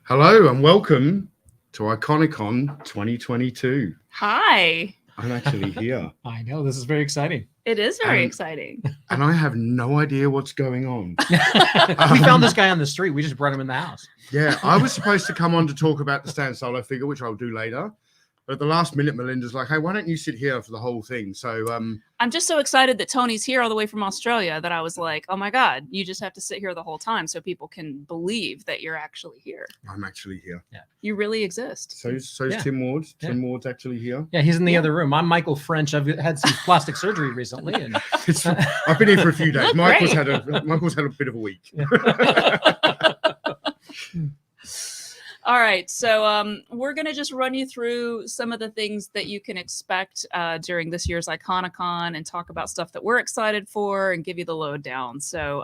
Hello and welcome to Iconicon 2022. Hi. I'm actually here. I know, this is very exciting. It is very exciting. And I have no idea what's going on. We found this guy on the street. We just brought him in the house. Yeah, I was supposed to come on to talk about the stand solo figure, which I'll do later. But at the last minute, Melinda's like, hey, why don't you sit here for the whole thing? So I'm just so excited that Tony's here all the way from Australia that I was like, oh my God, you just have to sit here the whole time so people can believe that you're actually here. I'm actually here. Yeah. You really exist. So's Yeah. Tim Ward. Yeah. Tim Ward's actually here. Yeah, he's in the other room. I'm Michael French. I've had some plastic surgery recently. And I've been here for a few days. Look Michael's great. had a bit of a week. All right. So we're going to just run you through some of the things that you can expect during this year's Iconicon and talk about stuff that we're excited for and give you the lowdown. So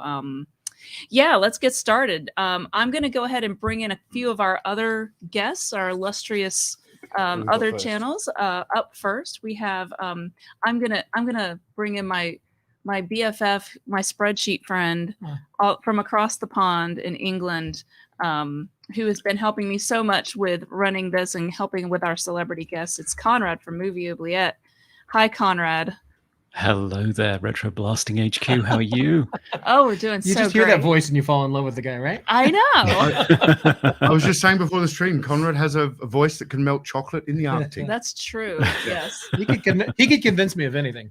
yeah, let's get started. I'm going to go ahead and bring in a few of our other guests, our illustrious other channels. Up first, we have I'm gonna bring in my BFF, my spreadsheet friend from across the pond in England, who has been helping me so much with running this and helping with our celebrity guests. It's Conrad from Movie Oubliette. Hi, Conrad. Hello there, RetroBlasting HQ. How are you? Oh, we're doing you so just hear great. that voice and you fall in love with the guy, right? I know. I was just saying before the stream, Conrad has a voice that can melt chocolate in the Arctic. That's true. Yes. He could convince me of anything.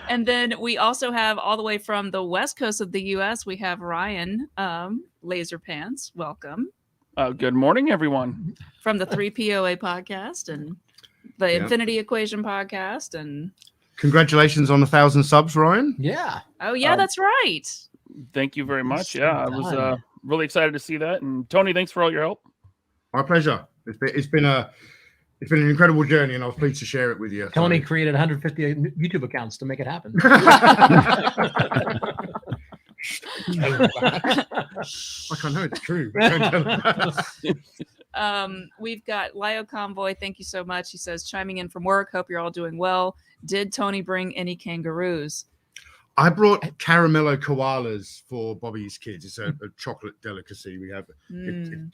And then we also have all the way from the west coast of the U.S., we have Ryan Laser Pants. Welcome. Good morning, everyone. From the 3POA podcast and the Infinity Equation podcast. And congratulations on 1,000 subs, Ryan. Yeah. oh, yeah, that's right. Thank you very much. Yeah, I was really excited to see that. And Tony, thanks for all your help. My pleasure. It's been an incredible journey, and I was pleased to share it with you. Tony created 150 YouTube accounts to make it happen. Like, I know it's true. But don't tell them. We've got Lio Convoy. Thank you so much. He says, chiming in from work. Hope you're all doing well. Did Tony bring any kangaroos? I brought caramello koalas for Bobby's kids. It's a chocolate delicacy. We have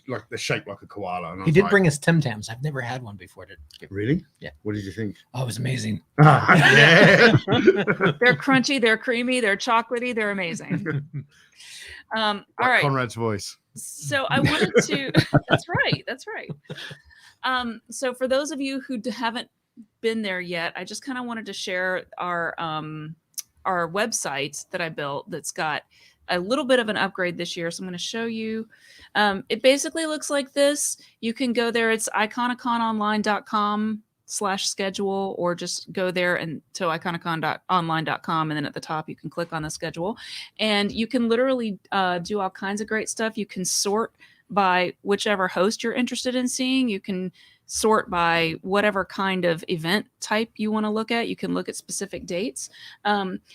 like they're shaped like a koala. And I He was did like, bring us Tim Tams. I've never had one before. Really? Yeah. What did you think? Oh, it was amazing. Yeah. They're crunchy. They're creamy. They're chocolatey. They're amazing. All right. Conrad's voice. So I wanted to. That's right. That's right. So for those of you who haven't been there yet, I just kind of wanted to share our website that I built that's got a little bit of an upgrade this year. So I'm going to show you. It basically looks like this. You can go there. It's iconicononline.com/schedule, or just go there and to iconicon.online.com. And then at the top, you can click on the schedule and you can literally do all kinds of great stuff. You can sort by whichever host you're interested in seeing. You can sort by whatever kind of event type you want to look at. You can look at specific dates.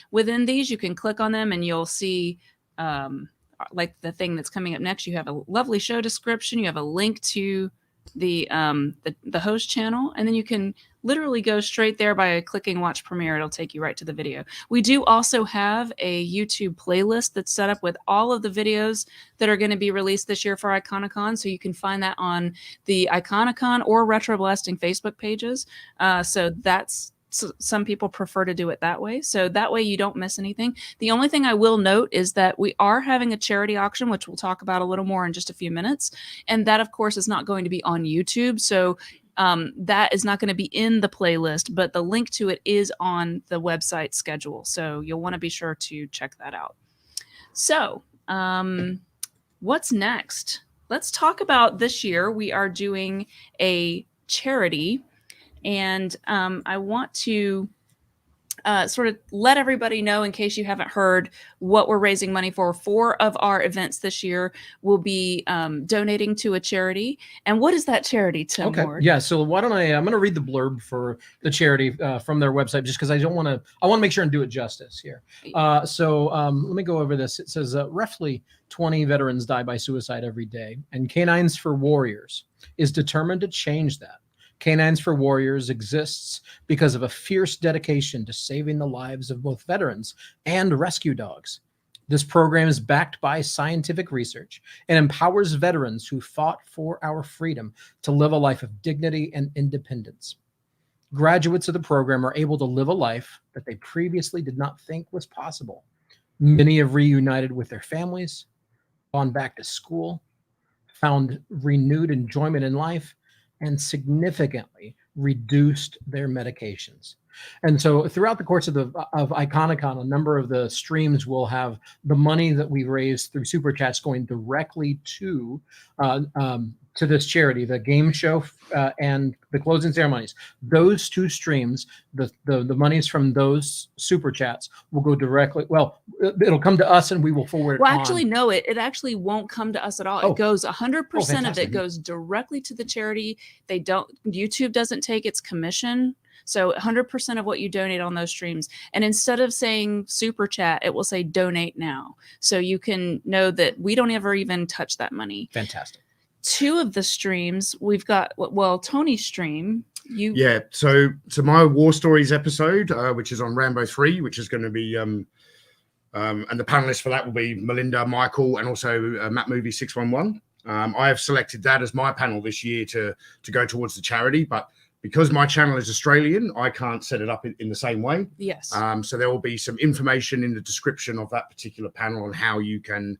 Within these, you can click on them and you'll see like the thing that's coming up next. You have a lovely show description. You have a link to the host channel, and then you can literally go straight there by clicking watch premiere. It'll take you right to the video. We do also have a YouTube playlist that's set up with all of the videos that are going to be released this year for Iconicon. So you can find that on the Iconicon or RetroBlasting Facebook pages. So some people prefer to do it that way. So that way you don't miss anything. The only thing I will note is that we are having a charity auction, which we'll talk about a little more in just a few minutes. And that, of course, is not going to be on YouTube. So that is not going to be in the playlist, but the link to it is on the website schedule. So you'll want to be sure to check that out. So what's next? Let's talk about this year. We are doing a charity. And I want to sort of let everybody know, in case you haven't heard, what we're raising money for. 4 of our events this year will be donating to a charity. And what is that charity, Tim Ward? Yeah. So why don't I'm going to read the blurb for the charity from their website, just because I want to make sure and do it justice here. So let me go over this. It says roughly 20 veterans die by suicide every day, and Canines for Warriors is determined to change that. Canines for Warriors exists because of a fierce dedication to saving the lives of both veterans and rescue dogs. This program is backed by scientific research and empowers veterans who fought for our freedom to live a life of dignity and independence. Graduates of the program are able to live a life that they previously did not think was possible. Many have reunited with their families, gone back to school, found renewed enjoyment in life, and significantly reduced their medications. And so throughout the course of Iconicon, a number of the streams will have the money that we raise through Super Chats going directly to this charity, the game show and the closing ceremonies. Those two streams, the monies from those Super Chats will go directly, well, it'll come to us and we will forward it Well, on. actually, no, it actually won't come to us at all. Oh. It goes 100% of fantastic. it goes directly to the charity. YouTube doesn't take its commission. So 100% of what you donate on those streams. And instead of saying super chat, it will say donate now. So you can know that we don't ever even touch that money. Fantastic. 2 of the streams we've got, well, Tony's stream. So my War Stories episode, which is on Rambo 3, which is going to be and the panelists for that will be Melinda, Michael, and also Matt Movie 611. I have selected that as my panel this year to go towards the charity, but because my channel is Australian, I can't set it up in the same way. Yes. So there will be some information in the description of that particular panel on how you can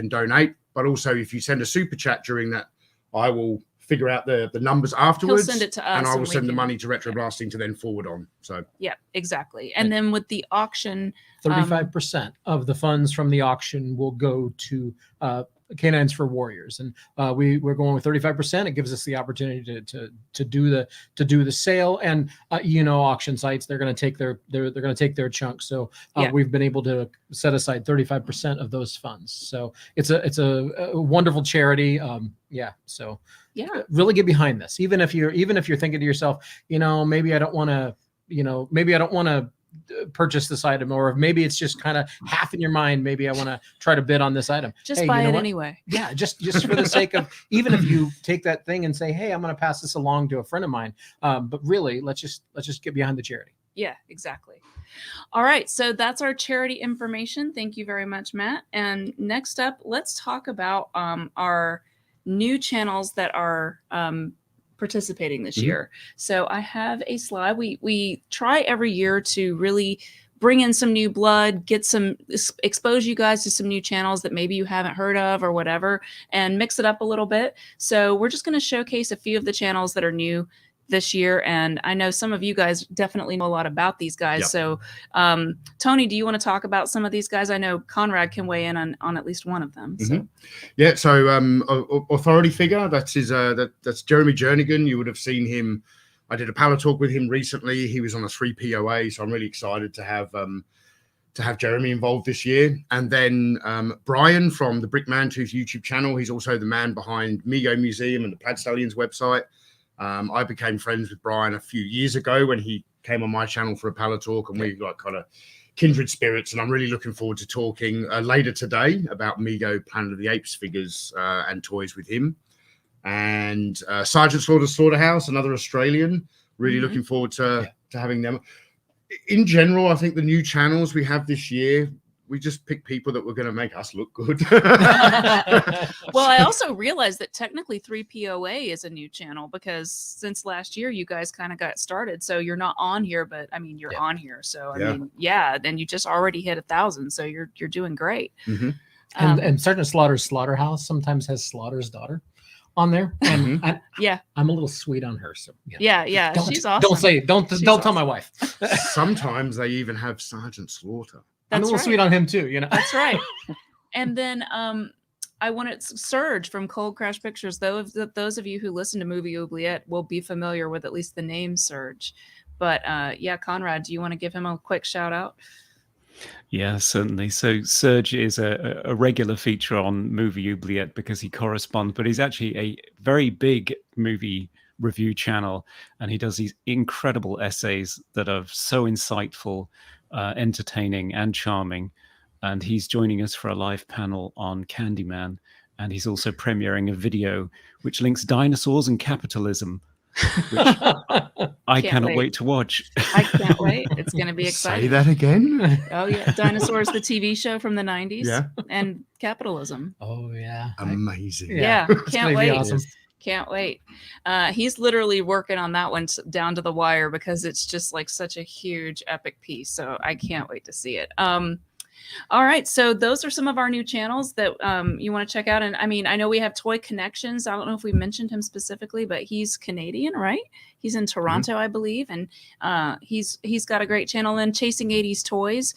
donate. But also, if you send a super chat during that, I will figure out the numbers afterwards. He'll send it to us, and I will we send the can- money to RetroBlasting to then forward on. So Yeah, exactly. And then with the auction, 35% of the funds from the auction will go to Canines for Warriors, and we're going with 35%. It gives us the opportunity to do the sale, and auction sites, they're going to take their chunk. So we've been able to set aside 35% of those funds. So it's a wonderful charity. So really get behind this. Even if you're thinking to yourself, maybe I don't want to purchase this item, or maybe it's just kind of half in your mind, maybe I want to try to bid on this item. just buy it anyway. Yeah, just for the sake of, even if you take that thing and say, hey, I'm going to pass this along to a friend of mine, but really let's just get behind the charity. Yeah, exactly. All right, so that's our charity information. Thank you very much, Matt. And next up, let's talk about our new channels that are participating this year. So I have a slide. We try every year to really bring in some new blood, expose you guys to some new channels that maybe you haven't heard of or whatever, and mix it up a little bit. So we're just going to showcase a few of the channels that are new this year, and I know some of you guys definitely know a lot about these guys. Yep. So Tony, do you want to talk about some of these guys? I know Conrad can weigh in on at least one of them. So. Yeah, so authority figure, that's Jeremy Jernigan. You would have seen him. I did a panel talk with him recently. He was on a 3 POA, so I'm really excited to have Jeremy involved this year. And then Brian from the Brick Mantooth YouTube channel. He's also the man behind Mego Museum and the Plaid Stallions website. I became friends with Brian a few years ago when he came on my channel for a panel talk, and we got kind of kindred spirits. And I'm really looking forward to talking later today about Mego Planet of the Apes figures and toys with him. And Sergeant Slaughter's Slaughterhouse, another Australian. Really looking forward to having them. In general, I think the new channels we have this year, we just pick people that were going to make us look good. Well, I also realized that technically 3POA is a new channel, because since last year you guys kind of got started. So you're not on here, but I mean you're on here. So I mean, then you just already hit 1,000. So you're doing great. And Sergeant Slaughter's Slaughterhouse sometimes has Slaughter's daughter on there, and I'm a little sweet on her. So yeah, she's awesome. Don't tell my wife. Sometimes they even have Sergeant Slaughter. I'm a little sweet on him too, That's right. And then I wanted Serge from Cold Crash Pictures. Those of you who listen to Movie Oubliette will be familiar with at least the name Serge. But Conrad, do you want to give him a quick shout out? Yeah, certainly. So Serge is a regular feature on Movie Oubliette because he corresponds, but he's actually a very big movie review channel, and he does these incredible essays that are so insightful, entertaining and charming. And he's joining us for a live panel on Candyman, and he's also premiering a video which links dinosaurs and capitalism. which I Can't cannot wait to watch. I can't wait. It's going to be Say exciting. that again. Oh yeah, Dinosaurs, the TV show from the 90s. Yeah. And capitalism. Oh yeah. Amazing. Yeah, It's can't gonna be wait. awesome. Can't wait. He's literally working on that one down to the wire because it's just like such a huge epic piece. So I can't wait to see it. All right, so those are some of our new channels that you want to check out. And I mean, I know we have Toy Connections. I don't know if we mentioned him specifically, but he's Canadian, right? He's in Toronto, I believe, and he's got a great channel. And Chasing 80s Toys,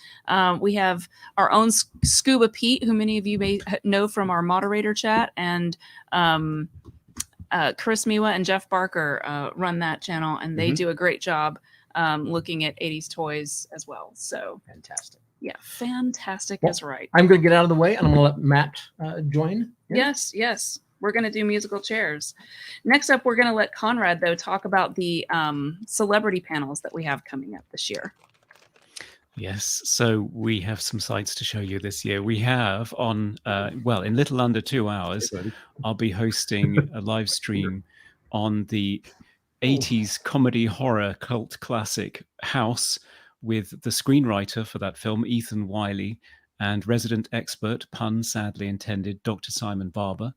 we have our own Scuba Pete, who many of you may know from our moderator chat, and Chris Miwa and Jeff Barker run that channel, and they do a great job looking at 80s toys as well. So Fantastic. yeah, fantastic Well, is right. I'm going to get out of the way, and I'm going to let Matt join. here. Yes. We're going to do musical chairs. Next up, we're going to let Conrad, though, talk about the celebrity panels that we have coming up this year. Yes, so we have some sites to show you this year. We have on, in little under 2 hours, I'll be hosting a live stream on the 80s comedy horror cult classic House with the screenwriter for that film, Ethan Wiley, and resident expert, pun sadly intended, Dr. Simon Barber.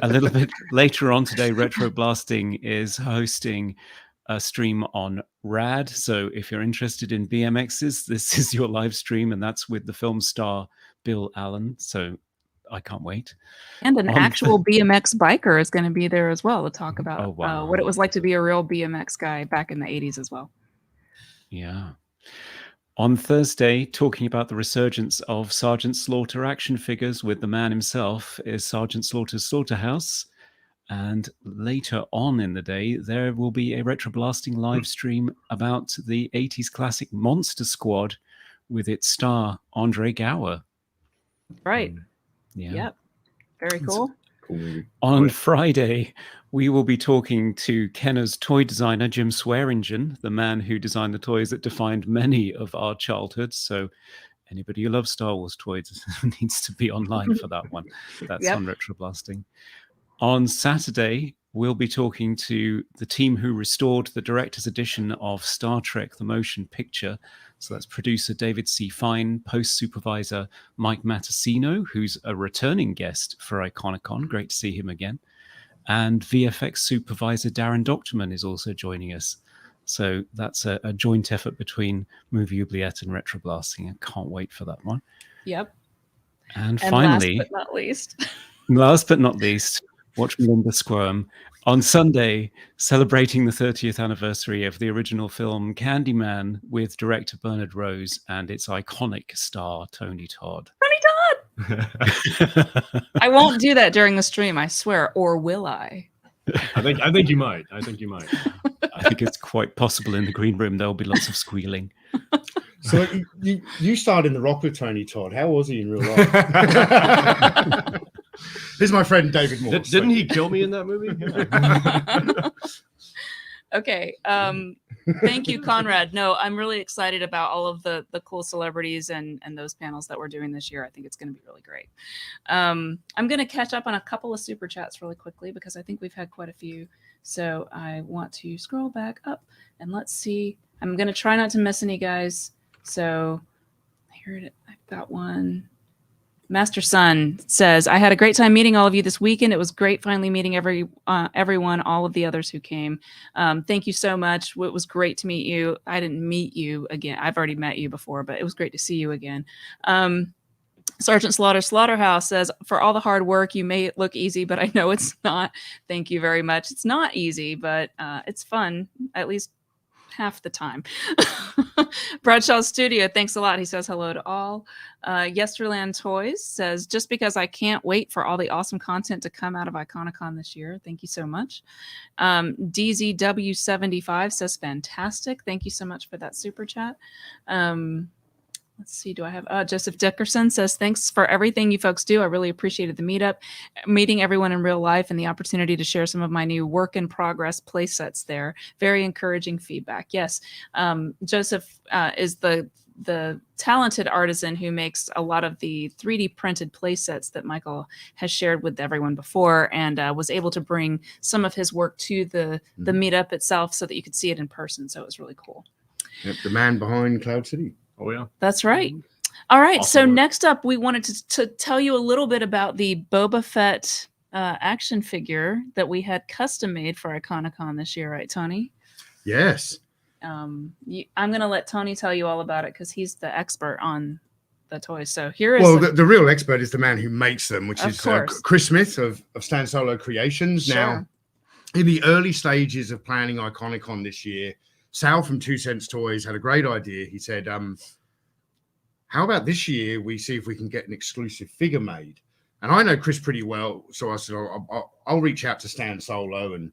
A little bit later on today, RetroBlasting is hosting a stream on Rad. So if you're interested in BMXs, this is your live stream, and that's with the film star Bill Allen. So I can't wait. And an actual BMX biker is going to be there as well to talk about what it was like to be a real BMX guy back in the 80s as well. Yeah. On Thursday, talking about the resurgence of Sergeant Slaughter action figures with the man himself is Sergeant Slaughter's Slaughterhouse. And later on in the day, there will be a RetroBlasting live stream about the 80s classic Monster Squad with its star, Andre Gower. Right. Yeah. Yep. Very cool. Cool movie. On Friday, we will be talking to Kenner's toy designer, Jim Swearingen, the man who designed the toys that defined many of our childhoods. So anybody who loves Star Wars toys needs to be online for that one. That's on RetroBlasting. On Saturday, we'll be talking to the team who restored the director's edition of Star Trek: The Motion Picture. So that's producer David C. Fine, post-supervisor Mike Mattasino, who's a returning guest for Iconicon. Great to see him again. And VFX supervisor Darren Doctorman is also joining us. So that's a joint effort between Movie Oubliette and RetroBlasting. I can't wait for that one. Yep. And finally, last but not least, watch Melinda squirm. On Sunday, celebrating the 30th anniversary of the original film Candyman with director Bernard Rose and its iconic star, Tony Todd. Tony Todd! I won't do that during the stream, I swear. Or will I? I think you might. I think it's quite possible in the green room. There'll be lots of squealing. So you starred in The Rock with Tony Todd. How was he in real life? This is my friend David Moore. Didn't he kill me in that movie? Yeah. Okay. Thank you, Conrad. No, I'm really excited about all of the cool celebrities and those panels that we're doing this year. I think it's going to be really great. I'm going to catch up on a couple of super chats really quickly because I think we've had quite a few. So I want to scroll back up and let's see. I'm going to try not to miss any, guys. So here it is. I've got one. Master Sun says, I had a great time meeting all of you this weekend. It was great finally meeting everyone, all of the others who came. Thank you so much. It was great to meet you. I didn't meet you again. I've already met you before, but it was great to see you again. Sergeant Slaughterhouse says, for all the hard work, you may look easy, but I know it's not. Thank you very much. It's not easy, but it's fun, at least half the time. Bradshaw Studio, thanks a lot. He says hello to all. Yesterland Toys says, just because I can't wait for all the awesome content to come out of Iconicon this year. Thank you so much. DZW75 says, fantastic. Thank you so much for that super chat. Let's see, do I have Joseph Dickerson says, thanks for everything you folks do. I really appreciated the meetup, meeting everyone in real life and the opportunity to share some of my new work in progress play sets there. Very encouraging feedback. Yes, Joseph is the the talented artisan who makes a lot of the 3D printed play sets that Michael has shared with everyone before, and was able to bring some of his work to the meetup itself so that you could see it in person. So it was really cool. Yep, the man behind Cloud City. Oh yeah, that's right. All right, Awesome so work. next up, we wanted to tell you a little bit about the Boba Fett action figure that we had custom made for Iconicon this year, right, Tony? Yes. I'm going to let Tony tell you all about it because he's the expert on the toys. So here is well, the real expert is the man who makes them, which is course. Chris Smith of Stan Solo Creations. Sure. Now, in the early stages of planning Iconicon this year, Sal from 2 Cents Toys had a great idea. He said, how about this year we see if we can get an exclusive figure made? And I know Chris pretty well, so I said, I'll reach out to Stan Solo, and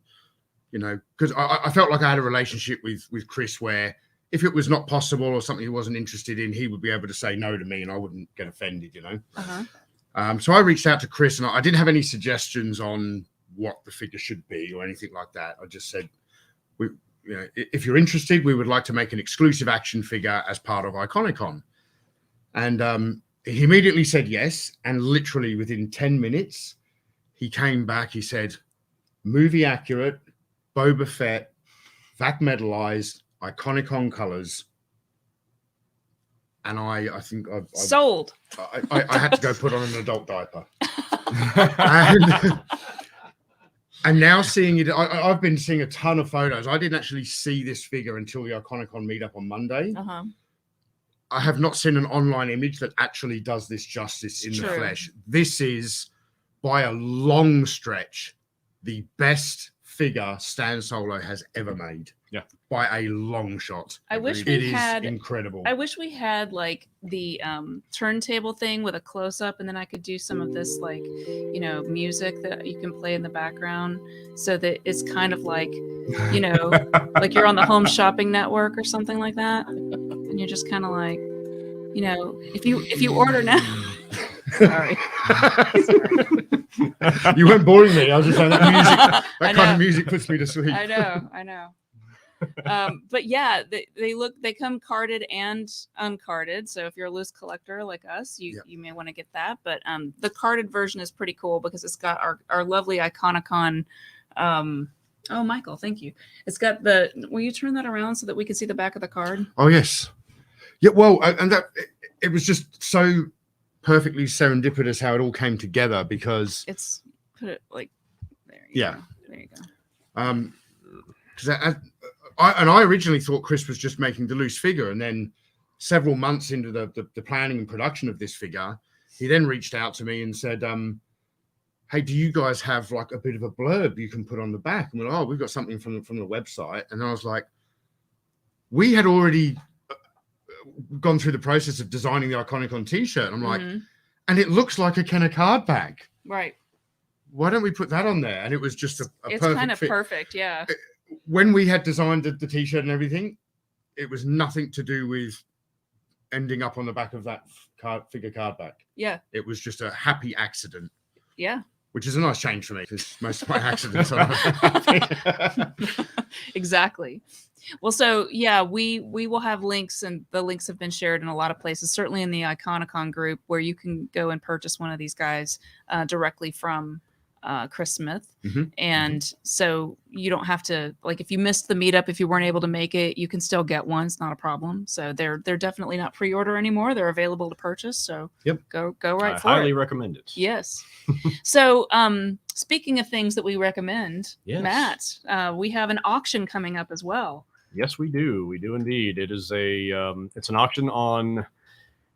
you know, because I felt like I had a relationship with Chris where if it was not possible or something he wasn't interested in, he would be able to say no to me and I wouldn't get offended, you know. So I reached out to Chris, and I didn't have any suggestions on what the figure should be or anything like that. I just said, you know, if you're interested, we would like to make an exclusive action figure as part of Iconicon. And he immediately said yes, and literally within 10 minutes, he came back. He said, movie accurate, Boba Fett, vac metalized, Iconicon colors. And I think I've sold. I had to go put on an adult diaper. And now seeing it, I've been seeing a ton of photos. I didn't actually see this figure until the Iconicon meetup on Monday. I have not seen an online image that actually does this justice in the flesh. This is, by a long stretch, the best figure Stan Solo has ever made. Yeah, by a long shot. I wish it we had incredible. I wish we had like the turntable thing with a close up, and then I could do some of this like, you know, music that you can play in the background, so that it's kind of like, you know, like you're on the Home Shopping Network or something like that, and you're just kind of like, you know, if you order now. Sorry. You weren't boring me. I was just saying that music. That kind of music puts me to sleep. I know. But yeah, they come carded and uncarded. So if you're a loose collector like us, you may want to get that. But the carded version is pretty cool because it's got our lovely Iconicon. Oh, Michael, thank you. It's got the. Will you turn that around so that we can see the back of the card? Oh yes. Yeah. Well, and that it was just so perfectly serendipitous how it all came together, because it's put it like there. There you go. Because I originally thought Chris was just making the loose figure, and then several months into the planning and production of this figure, he then reached out to me and said, hey, do you guys have like a bit of a blurb you can put on the back? And we're like, oh, we've got something from the website. And I was like, we had already gone through the process of designing the Iconicon t-shirt. And I'm like, and it looks like a Kenner card bag. Right. Why don't we put that on there? And it was just a it's perfect kind of fit. Perfect, yeah. When we had designed the t-shirt and everything, it was nothing to do with ending up on the back of that figure card back. Yeah. It was just a happy accident. Yeah. Which is a nice change for me, because most of my accidents are happy. Exactly. Well, so yeah, we will have links, and the links have been shared in a lot of places, certainly in the Iconicon group, where you can go and purchase one of these guys directly from Chris Smith. And so you don't have to, like, if you missed the meetup, if you weren't able to make it, you can still get one. It's not a problem. So they're definitely not pre-order anymore. They're available to purchase. So go right for it. I highly recommend it. Yes. So speaking of things that we recommend, Matt, we have an auction coming up as well. Yes, we do. We do indeed. It is it's an auction on,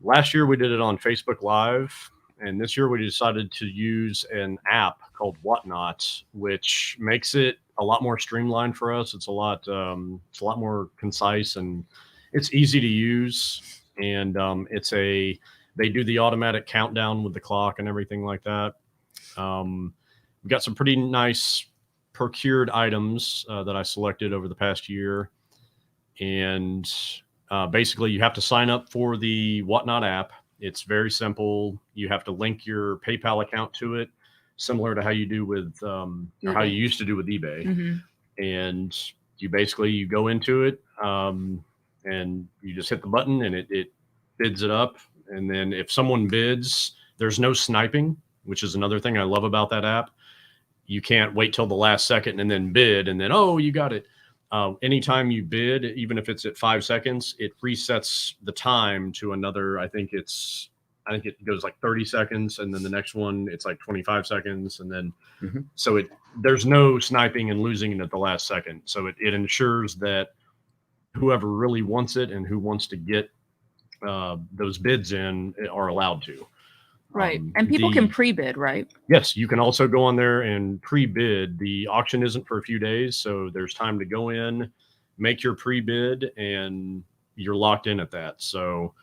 last year we did it on Facebook Live. And this year we decided to use an app called Whatnot, which makes it a lot more streamlined for us. It's a lot more concise, and it's easy to use. And they do the automatic countdown with the clock and everything like that. We've got some pretty nice procured items that I selected over the past year. And basically you have to sign up for the Whatnot app. It's very simple. You have to link your PayPal account to it, similar to how you do with, or how you used to do with eBay. And you go into it, and you just hit the button, and it bids it up. And then if someone bids, there's no sniping, which is another thing I love about that app. You can't wait till the last second and then bid and then, oh, you got it. Anytime you bid, even if it's at 5 seconds, it resets the time to another. I think it goes like 30 seconds. And then the next one, it's like 25 seconds. And then, so there's no sniping and losing it at the last second. So it ensures that whoever really wants it and who wants to get those bids in are allowed to. Right. And people can pre-bid, right? Yes, you can also go on there and pre-bid. The auction isn't for a few days, so there's time to go in, make your pre-bid, and you're locked in at that. So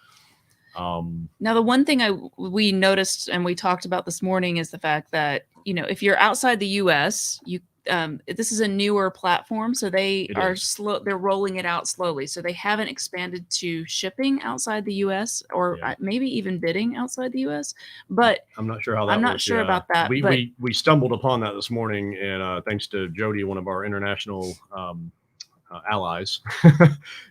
now the one thing we noticed and we talked about this morning is the fact that, you know, if you're outside the US, this is a newer platform, so they're rolling it out slowly. So they haven't expanded to shipping outside the US or maybe even bidding outside the US. But I'm not sure how that I'm not works, sure about that. We stumbled upon that this morning, and thanks to Jody, one of our international allies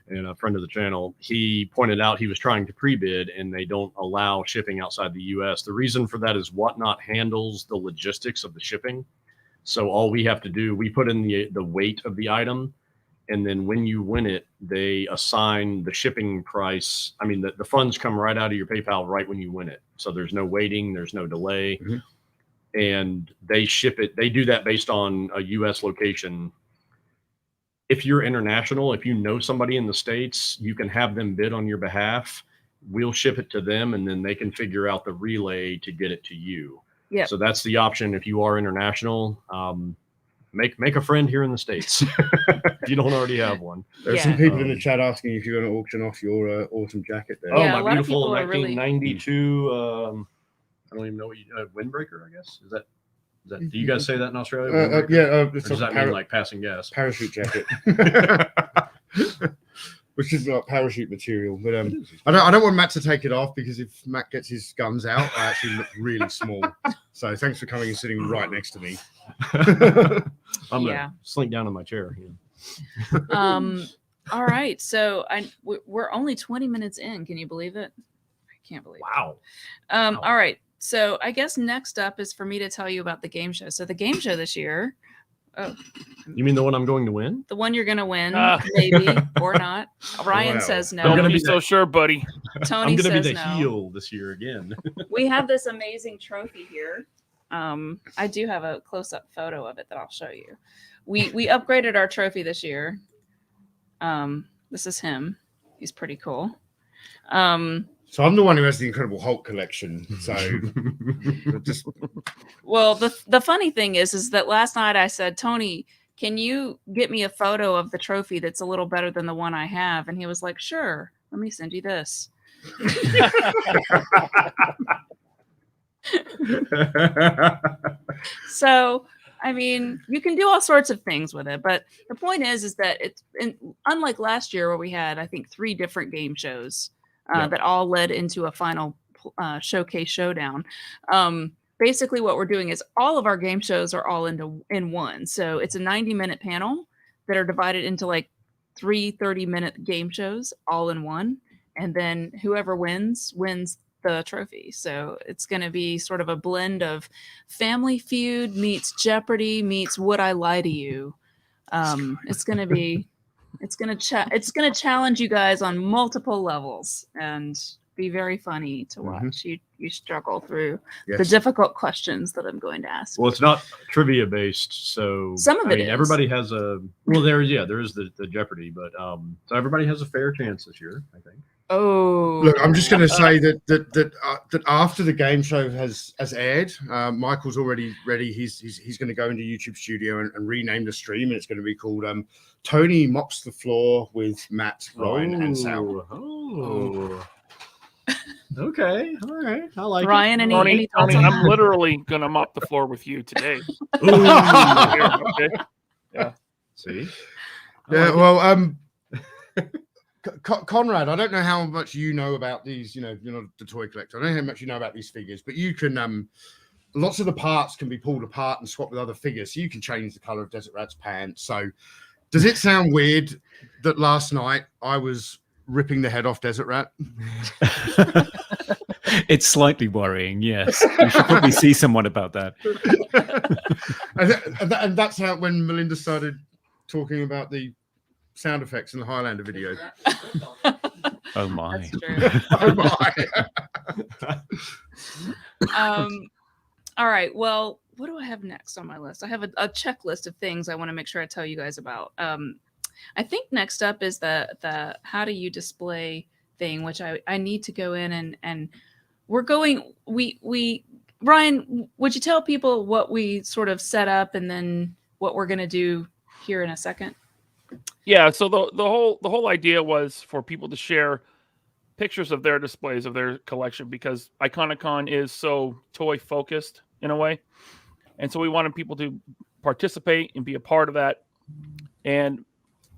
and a friend of the channel, he pointed out he was trying to pre-bid and they don't allow shipping outside the US. The reason for that is Whatnot handles the logistics of the shipping. So all we have to do, we put in the weight of the item, and then when you win it, they assign the shipping price. I mean, the funds come right out of your PayPal right when you win it. So there's no waiting, there's no delay, and they ship it. They do that based on a U.S. location. If you're international, if you know somebody in the States, you can have them bid on your behalf. We'll ship it to them, and then they can figure out the relay to get it to you. Yeah. So that's the option if you are international. Make a friend here in the States if you don't already have one. There's some people in the chat asking if you're going to auction off your autumn jacket there. Yeah, my beautiful 1992. I don't even know what windbreaker, I guess. Is that do you guys say that in Australia? Or does that mean like passing gas? Parachute jacket. Which is like parachute material, but I don't want Matt to take it off, because if Matt gets his guns out, I actually look really small. So thanks for coming and sitting right next to me. I'm gonna slink down in my chair. All right, so we're only 20 minutes in. Can you believe it? I can't believe it. Wow. All right, so I guess next up is for me to tell you about the game show. So the game show this year. Oh, you mean the one I'm going to win? The one you're going to win, maybe or not. Ryan says no. I'm going to be so sure, buddy. Tony I'm says going to be the no. heel this year again. We have this amazing trophy here. I do have a close-up photo of it that I'll show you. We upgraded our trophy this year. This is him. He's pretty cool. So I'm the one who has the Incredible Hulk collection. So well, the funny thing is that last night I said, Tony, can you get me a photo of the trophy that's a little better than the one I have? And he was like, sure, let me send you this. So, I mean, you can do all sorts of things with it, but the point is that it's unlike last year where we had, I think, 3 different game shows that all led into a final showcase showdown. Basically, what we're doing is all of our game shows are all in one. So it's a 90-minute panel that are divided into like 3 30-minute game shows all in one, and then whoever wins the trophy. So it's going to be sort of a blend of Family Feud meets Jeopardy meets Would I Lie to You. It's going to challenge you guys on multiple levels and be very funny to watch. You struggle through the difficult questions that I'm going to ask. Well, it's not trivia based, so some of it is. Everybody has there is the Jeopardy, but so everybody has a fair chance this year, I think. Oh, look, I'm just going to say that after the game show has aired, Michael's already ready. He's going to go into YouTube Studio and rename the stream, and it's going to be called Tony Mops the Floor with Matt, Ryan, and Sal. Okay, all right, I like Ryan it. and Tony, I'm literally going to mop the floor with you today. Okay. Yeah. See. Yeah. Well, Conrad, I don't know how much you know about these. You're not the toy collector. I don't know how much you know about these figures, but you can. Lots of the parts can be pulled apart and swapped with other figures, so you can change the color of Desert Rat's pants. So, does it sound weird that last night I was ripping the head off Desert Rat. It's slightly worrying. Yes, you should probably see someone about that. And that's how when Melinda started talking about the sound effects in the Highlander video. Oh my! That's true. Oh my! All right. Well, what do I have next on my list? I have a checklist of things I want to make sure I tell you guys about. I think next up is the how do you display thing, which I need to go in and we're going. We Ryan, would you tell people what we sort of set up and then what we're going to do here in a second? Yeah. So the whole idea was for people to share pictures of their displays of their collection, because Iconicon is so toy focused in a way. And so we wanted people to participate and be a part of that and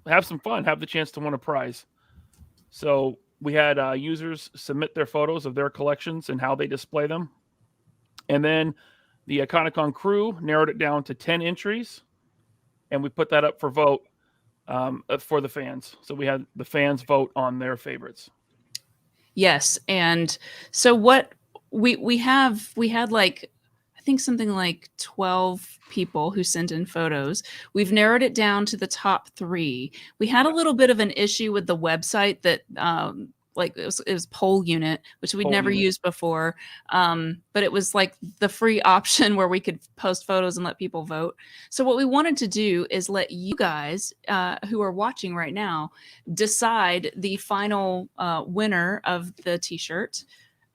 have some fun, have the chance to win a prize. So we had users submit their photos of their collections and how they display them. And then the Iconicon crew narrowed it down to 10 entries. And we put that up for vote for the fans. So we had the fans vote on their favorites. Yes. And so what we had like, I think something like 12 people who sent in photos. We've narrowed it down to the top 3. We had a little bit of an issue with the website that like it was poll unit, which we'd never used before. But it was like the free option where we could post photos and let people vote. So what we wanted to do is let you guys who are watching right now decide the final winner of the t-shirt.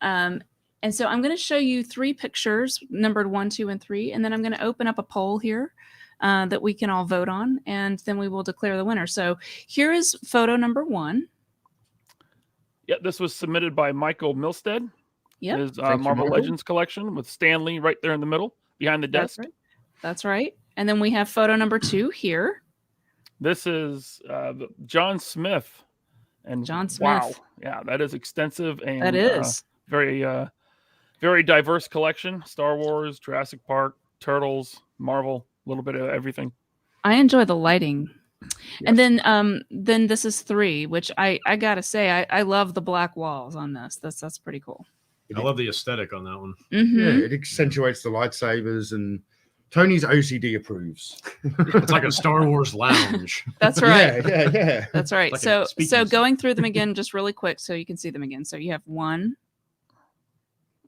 And so I'm going to show you 3 pictures, numbered 1, 2, and 3. And then I'm going to open up a poll here that we can all vote on. And then we will declare the winner. So here is photo number 1. Yeah, this was submitted by Michael Milstead. Yep. His Marvel Legends collection with Stan Lee right there in the middle behind the desk. That's right. And then we have photo number 2 here. This is John Smith. And John Smith. Wow. Yeah, that is extensive and that is very diverse collection. Star Wars, Jurassic Park, Turtles, Marvel, a little bit of everything. I enjoy the lighting. Yes. And then this is 3, which I gotta say, I love the black walls on this. That's pretty cool. I love the aesthetic on that one. Mm-hmm. Yeah, it accentuates the lightsabers, and Tony's OCD approves. It's like a Star Wars lounge. That's right. Yeah. That's right. Like so a speakeasy. going through them again, just really quick, so you can see them again. So you have 1.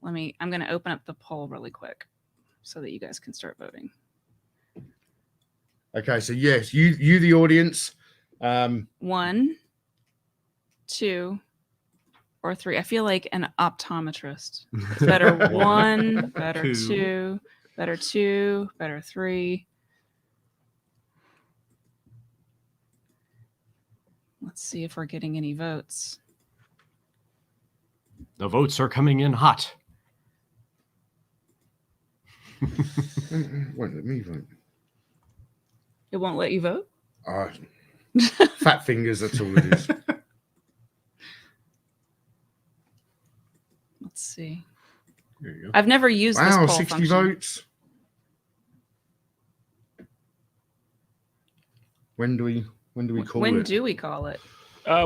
I'm going to open up the poll really quick so that you guys can start voting. Okay, so yes, you the audience. 1, 2, or 3. I feel like an optometrist. It's better 1, better 2, better 2, better 3. Let's see if we're getting any votes. The votes are coming in hot. Wait, let me vote. It won't let you vote? Fat fingers, that's all it is. Let's see. There you go. I've never used this Wow, poll 60 function. votes. When do we call When it? do we call it?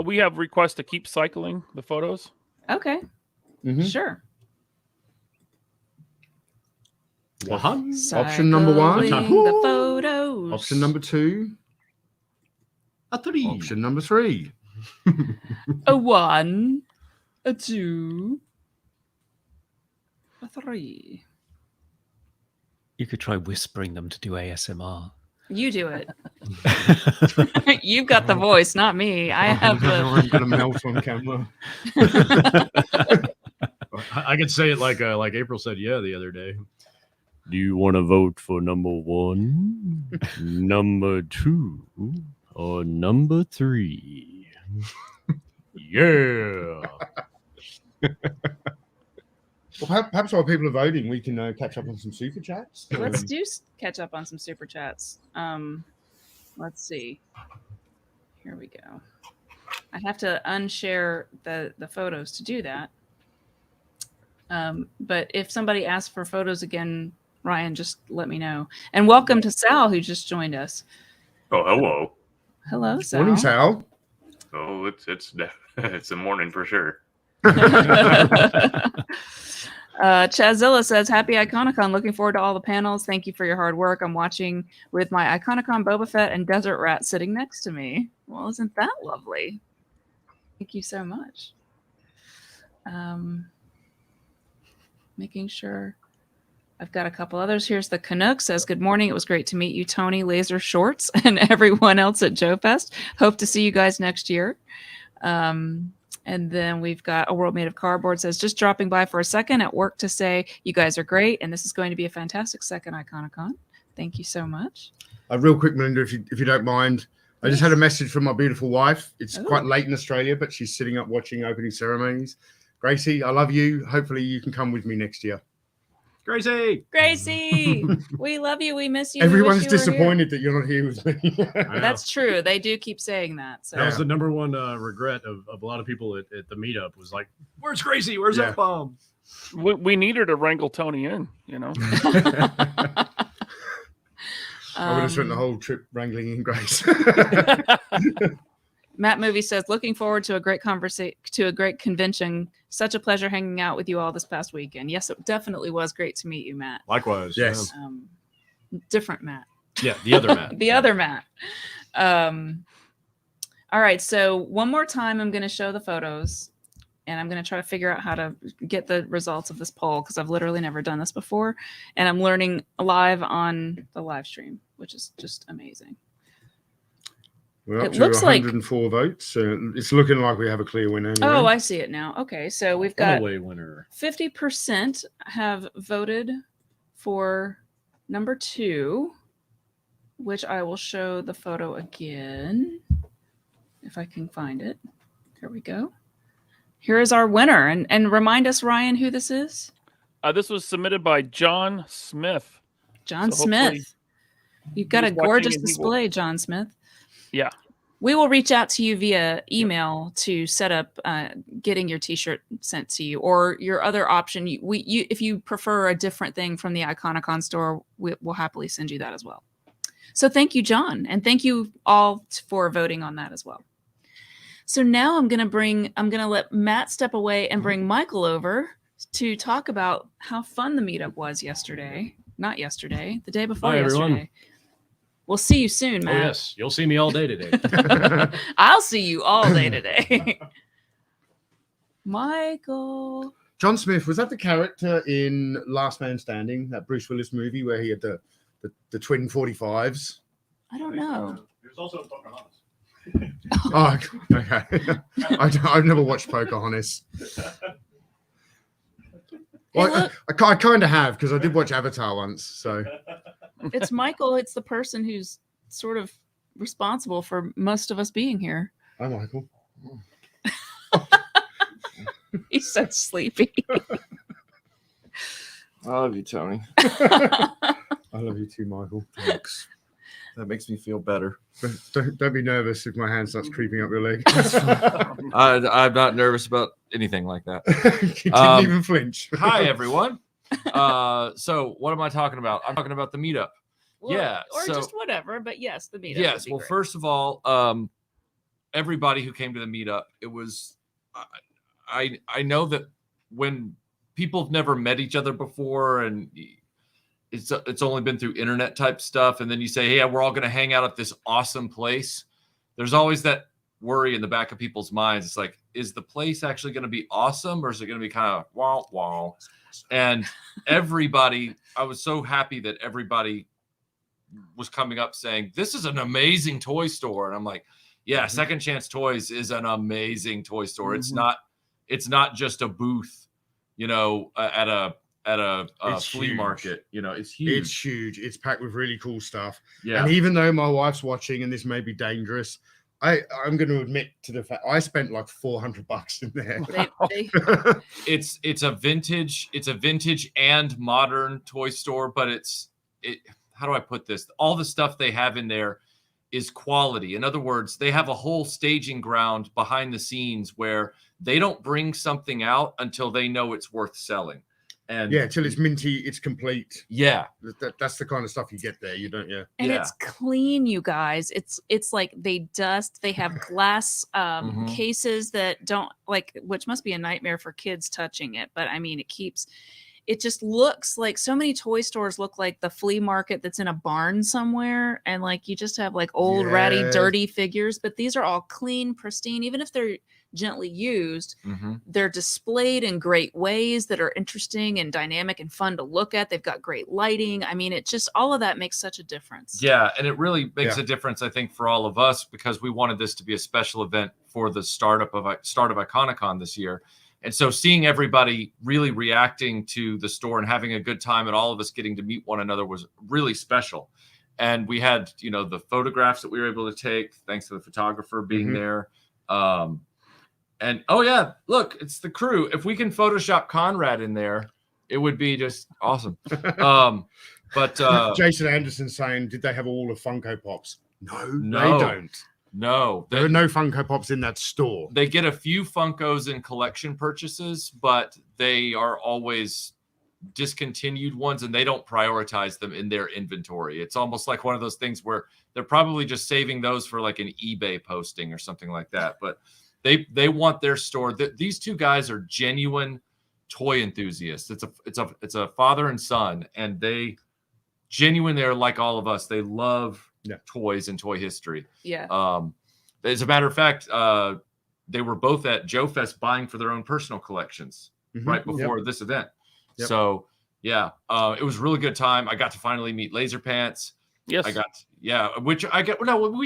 We have requests to keep cycling the photos. Okay, Mhm. sure. Option number 1. Cycling the photos. Option number 2. A 3. Option number 3. A 1, a 2, a 3. You could try whispering them to do ASMR. You do it. You've got the voice, not me. I have the. I'm gonna melt on camera. I could say it like April said, yeah, the other day. Do you want to vote for number 1, number 2, or number 3? Yeah. Well, perhaps while people are voting, we can catch up on some super chats. Let's catch up on some super chats. Let's see. Here we go. I have to unshare the photos to do that. But if somebody asks for photos again, Ryan, just let me know. And welcome to Sal, who just joined us. Oh, hello. Hello, Sal. Morning, Sal. Oh, it's the morning for sure. Chazilla says, happy Iconicon. Looking forward to all the panels. Thank you for your hard work. I'm watching with my Iconicon Boba Fett and Desert Rat sitting next to me. Well, isn't that lovely? Thank you so much. Making sure I've got a couple others. Here's the Canuck says, good morning. It was great to meet you, Tony, Laser Shorts, and everyone else at Joe Fest. Hope to see you guys next year. And then we've got A World Made of Cardboard says, just dropping by for a second at work to say you guys are great. And this is going to be a fantastic second Iconicon. Thank you so much. Real quick, Melinda, if you don't mind, I just had a message from my beautiful wife. It's quite late in Australia, but she's sitting up watching opening ceremonies. Gracie, I love you. Hopefully you can come with me next year. Gracie, we love you. We miss you. Everyone's disappointed that you're not here with me. That's true. They do keep saying that. So that was the number one regret of a lot of people at the meetup was like, where's Gracie? Where's that bomb? We need her to wrangle Tony in, you know. I would have spent the whole trip wrangling in Grace. Matt Movie says, looking forward to a great convention. Such a pleasure hanging out with you all this past weekend. Yes, it definitely was great to meet you, Matt. Likewise. Yes. Different Matt. Yeah, the other Matt. The other Matt. All right, so one more time, I'm going to show the photos, and I'm going to try to figure out how to get the results of this poll because I've literally never done this before, and I'm learning live on the live stream, which is just amazing. We're up It to looks like- 104 votes. It's looking like we have a clear winner. Anyway. Oh, I see it now. Okay, so we've got Runaway winner. 50% have voted for number 2, which I will show the photo again if I can find it. Here we go. Here is our winner. And remind us, Ryan, who this is? This was submitted by John Smith. John So hopefully Smith. You've got a he's watching gorgeous and he will- display, John Smith. Yeah. We will reach out to you via email to set up getting your T-shirt sent to you, or your other option. If you prefer a different thing from the Iconicon store, we'll happily send you that as well. So thank you, John, and thank you all for voting on that as well. So now I'm gonna let Matt step away and bring Michael over to talk about how fun the meetup was yesterday. Not yesterday, the day before Hi, everyone. yesterday. We'll see you soon, Matt. Oh, yes. You'll see me all day today. I'll see you all day today. Michael. John Smith, was that the character in Last Man Standing, that Bruce Willis movie where he had the twin 45s? I don't know. There's also Pocahontas. Oh, okay. I've never watched Pocahontas. Well, Hey, look. I kind of have because I did watch Avatar once. So It's Michael. It's the person who's sort of responsible for most of us being here. hi, Michael. He's so sleepy. I love you, Tony. I love you too, Michael. Thanks. That makes me feel better. Don't be nervous if my hand starts creeping up your leg. I'm not nervous about anything like that. You didn't even flinch. Hi, everyone. So what am I talking about? I'm talking about the meetup. Yeah, Or so- just whatever. But yes, the meetup. Yes. would be Well, great. first of all, everybody who came to the meetup, it was, I know that when people have never met each other before and it's only been through internet type stuff, and then you say, hey, we're all going to hang out at this awesome place. There's always that worry in the back of people's minds. It's like, is the place actually going to be awesome, or is it going to be kind of wow, wow? And everybody, I was so happy that everybody was coming up saying, this is an amazing toy store. And I'm like, yeah, Second Chance Toys is an amazing toy store. It's not just a booth, you know, at a It's flea huge. market. You know, it's huge. It's huge. It's packed with really cool stuff. Yeah. And even though my wife's watching, and this may be dangerous, I'm going to admit to the fact I spent like $400 in there. They, It's a vintage and modern toy store, but how do I put this? All the stuff they have in there is quality. In other words, they have a whole staging ground behind the scenes where they don't bring something out until they know it's worth selling. And Yeah, till it's minty, it's complete. yeah, That's the kind of stuff you get there. You don't, yeah. And Yeah. it's clean, you guys. It's like they have glass Mhm. cases that don't like, which must be a nightmare for kids touching it. But I mean, it just looks like so many toy stores look like the flea market that's in a barn somewhere. And like, you just have like old, ratty, Yeah. dirty figures, but these are all clean, pristine, even if they're gently used. Mhm. They're displayed in great ways that are interesting and dynamic and fun to look at. They've got great lighting. I mean, it just, all of that makes such a difference. Yeah, and it really makes Yeah. a difference, I think, for all of us, because we wanted this to be a special event for the start of Iconicon this year. And so seeing everybody really reacting to the store and having a good time and all of us getting to meet one another was really special. And we had, the photographs that we were able to take, thanks to the photographer being Mhm. there. And oh yeah, look, it's the crew. If we can Photoshop Conrad in there, it would be just awesome. But Jason Anderson saying, did they have all of Funko Pops? No, No. they don't. no, There are no Funko Pops in that store. they get a few Funkos in collection purchases, but they are always discontinued ones, and they don't prioritize them in their inventory. It's almost like one of those things where they're probably just saving those for like an eBay posting or something like that. But they want their store. These two guys are genuine toy enthusiasts. It's a father and son, and they genuinely are like all of us. They love toys and toy history. Yeah. As a matter of fact, they were both at Joe Fest buying for their own personal collections Mhm. right before this event. Yep. So yeah, it was a really good time. I got to finally meet Laser Pants. Yes. We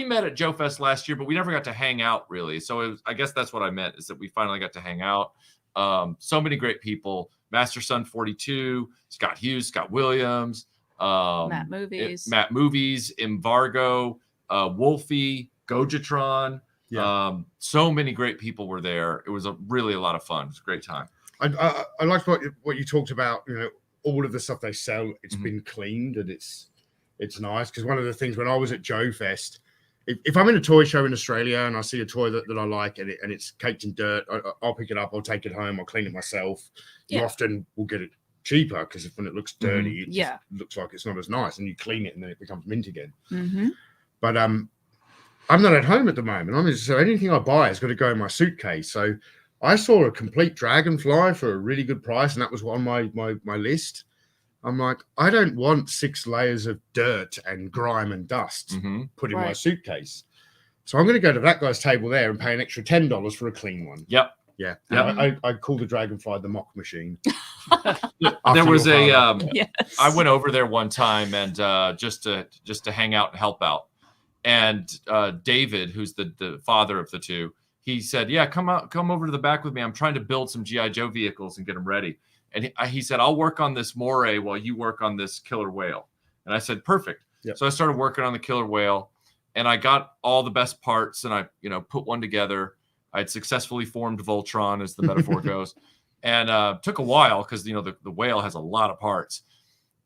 met at Joe Fest last year, but we never got to hang out really. So I guess that's what I meant, is that we finally got to hang out. So many great people: Master Son 42, Scott Hughes, Scott Williams, Matt Movies. Matt Movies, Embargo, Wolfie, Gojatron. Yeah. So many great people were there. It was really a lot of fun. It was a great time. I liked what you talked about. All of the stuff they sell, it's Mhm. been cleaned, and it's nice. Because one of the things when I was at Joe Fest, if I'm in a toy show in Australia and I see a toy that I like and it's caked in dirt, I'll pick it up, I'll take it home, I'll clean it myself. You Yeah. often will get it cheaper because when it looks dirty, it Yeah. just looks like it's not as nice, and you clean it and then it becomes mint again. Mm-hmm. But I'm not at home at the moment. So anything I buy has got to go in my suitcase. So I saw a complete dragonfly for a really good price, and that was on my list. I'm like, I don't want 6 layers of dirt and grime and dust Mhm. put in my Right. suitcase. So I'm going to go to that guy's table there and pay an extra $10 for a clean one. Yep. Yeah. Yep. I call the dragonfly the mock machine. There was your a father. Yes. I went over there one time and just to hang out and help out. And David, who's the father of the two, he said, "Yeah, come over to the back with me. I'm trying to build some GI Joe vehicles and get them ready." And he said, "I'll work on this moray while you work on this killer whale." And I said, "Perfect." Yep. So I started working on the killer whale, and I got all the best parts, and I put one together. I had successfully formed Voltron, as the metaphor goes, and took a while because the whale has a lot of parts.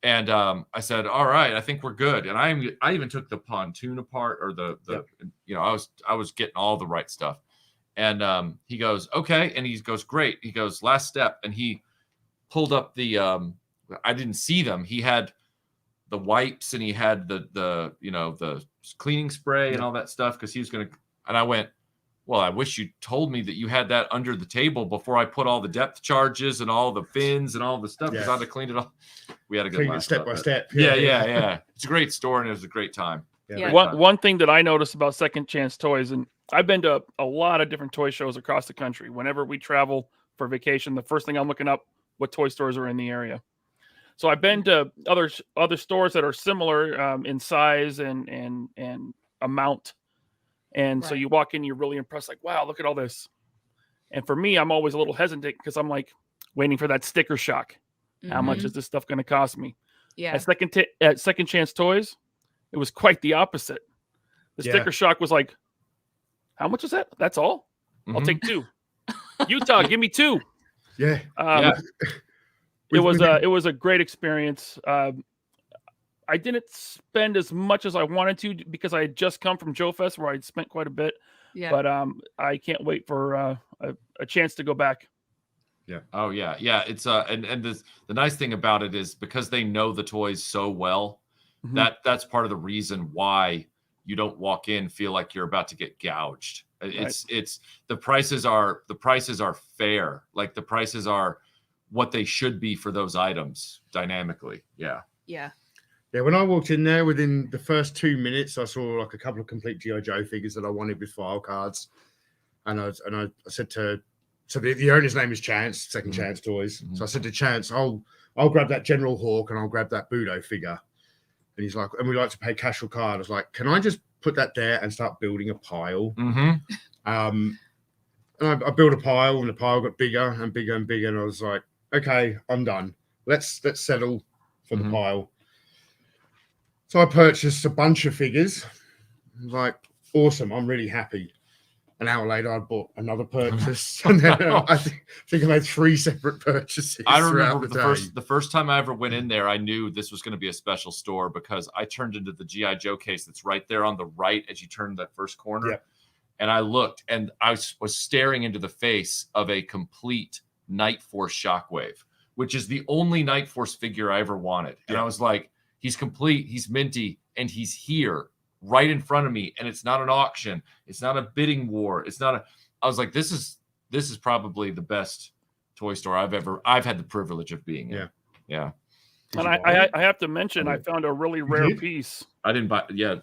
And I said, "All right, I think we're good." And I even took the pontoon apart, or I was getting all the right stuff. And he goes, "Okay," and he goes, "Great." He goes, "Last step," and he pulled up the I didn't see them. He had the wipes and he had the cleaning spray and all that stuff, because he was gonna. And I went, "Well, I wish you told me that you had that under the table before I put all the depth charges and all the fins and all the stuff, because I'd have cleaned it all." We had a good Clean it laugh step about by that. step. Yeah. It's a great store, and it was a great time. Yeah. One thing that I noticed about Second Chance Toys, and I've been to a lot of different toy shows across the country. Whenever we travel for vacation, the first thing I'm looking up what toy stores are in the area. So I've been to other stores that are similar in size and amount. And so Right. you walk in, you're really impressed, like, wow, look at all this. And for me, I'm always a little hesitant because I'm like waiting for that sticker shock. How much Mhm. is this stuff going to cost me? Yeah. At Second Chance Toys, it was quite the opposite. The Yeah. sticker shock was like, how much is that? That's all? I'll Mhm. take 2. Utah, give me 2. Yeah. Yeah. It was a great experience. I didn't spend as much as I wanted to because I had just come from Joe Fest, where I'd spent quite a bit. Yeah. But I can't wait for a chance to go back. Oh yeah, yeah. It's and the nice thing about it is because they know the toys so well, that's part of the reason why you don't walk in feel like you're about to get gouged. It's the prices are fair. Like the prices are what they should be for those items dynamically. Yeah. Yeah. Yeah, when I walked in there, within the first 2 minutes, I saw like a couple of complete G.I. Joe figures that I wanted with file cards, and I said to, so the owner's name is Chance, Second Chance Toys. So I said to Chance, I'll grab that General Hawk and I'll grab that Budo figure, and he's like, and we like to pay cash or card. I was like, can I just put that there and start building a pile? And I built a pile, and the pile got bigger and bigger and bigger, and I was like, okay, I'm done. Let's settle for the pile. So I purchased a bunch of figures. Like, awesome, I'm really happy. An hour later, I bought another purchase, and then I think I made 3 separate purchases. I remember the first time I ever went in there, I knew this was going to be a special store because I turned into the G.I. Joe case that's right there on the right as you turn that first corner. Yep. And I looked, and I was staring into the face of a complete Night Force Shockwave, which is the only Night Force figure I ever wanted. And I was like, he's complete, he's minty, and he's here right in front of me. And it's not an auction. It's not a bidding war. I was like, this is probably the best toy store I've had the privilege of being in. Yeah. And I have to mention, I found a really rare piece. I didn't buy. Yeah.